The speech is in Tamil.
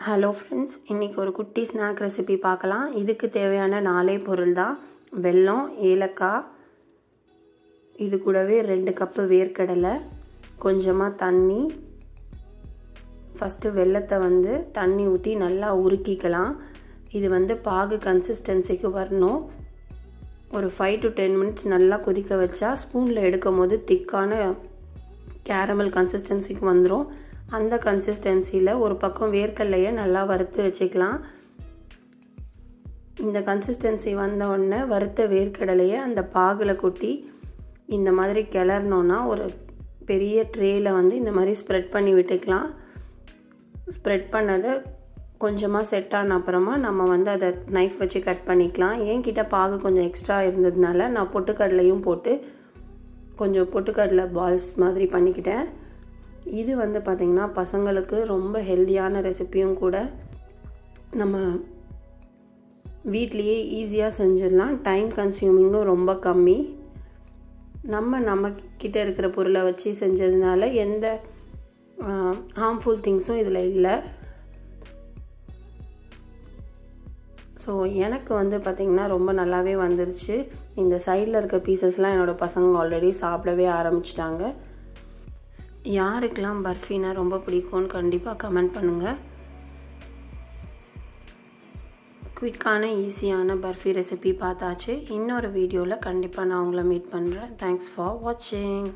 ஹலோ ஃப்ரெண்ட்ஸ், இன்றைக்கி ஒரு குட்டி ஸ்நாக் ரெசிபி பார்க்கலாம். இதுக்கு தேவையான 4 பொருள் தான். வெல்லம், ஏலக்காய், இது கூடவே 2 கப்பு வேர்க்கடலை, கொஞ்சமாக தண்ணி. ஃபஸ்ட்டு வெல்லத்தை தண்ணி ஊற்றி நல்லா உருக்கிக்கலாம். இது பாகு கன்சிஸ்டன்சிக்கு வரணும். ஒரு 5 to 10 மினிட்ஸ் நல்லா கொதிக்க வச்சா ஸ்பூனில் எடுக்கும் போது திக்கான கேரமல் கன்சிஸ்டன்சிக்கு வந்துடும். அந்த கன்சிஸ்டன்சியில் ஒரு பக்கம் வேர்க்கடலையை நல்லா வறுத்து வச்சுக்கலாம். இந்த கன்சிஸ்டன்சி வந்த உடனே வறுத்த வேர்க்கடலையை அந்த பாகில் கொட்டி இந்த மாதிரி கிளறணுன்னா ஒரு பெரிய ட்ரேயில் இந்த மாதிரி ஸ்ப்ரெட் பண்ணி விட்டுக்கலாம். ஸ்ப்ரெட் பண்ணதை கொஞ்சமாக செட் ஆன அப்புறமா நம்ம அதை நைஃப் வச்சு கட் பண்ணிக்கலாம். என்கிட்ட பாகு கொஞ்சம் எக்ஸ்ட்ரா இருந்ததுனால நான் பொட்டுக்கடலையும் போட்டு கொஞ்சம் பொட்டுக்கடலை பால்ஸ் மாதிரி பண்ணிக்கிட்டேன். இது பார்த்திங்கன்னா பசங்களுக்கு ரொம்ப ஹெல்த்தியான ரெசிப்பியும் கூட. நம்ம வீட்லேயே ஈஸியாக செஞ்சிடலாம். டைம் கன்சியூமிங்கும் ரொம்ப கம்மி. நம்ம கிட்ட இருக்கிற பொருளை வச்சு செஞ்சதுனால எந்த ஹார்ம்ஃபுல் திங்ஸும் இதில் இல்லை. ஸோ எனக்கு பார்த்திங்கன்னா ரொம்ப நல்லாவே வந்துருச்சு. இந்த சைடில் இருக்க பீசஸ்லாம் என்னோடய பசங்க ஆல்ரெடி சாப்பிடவே ஆரம்பிச்சிட்டாங்க. யாருக்கெல்லாம் பர்ஃபினா ரொம்ப பிடிக்கும்னு கண்டிப்பாக கமெண்ட் பண்ணுங்கள். குயிக்கான ஈஸியான பர்ஃபி ரெசிபி பார்த்தாச்சு. இன்னொரு வீடியோவில் கண்டிப்பாக நான் உங்களை மீட் பண்ணுறேன். தேங்க்ஸ் ஃபார் வாட்சிங்.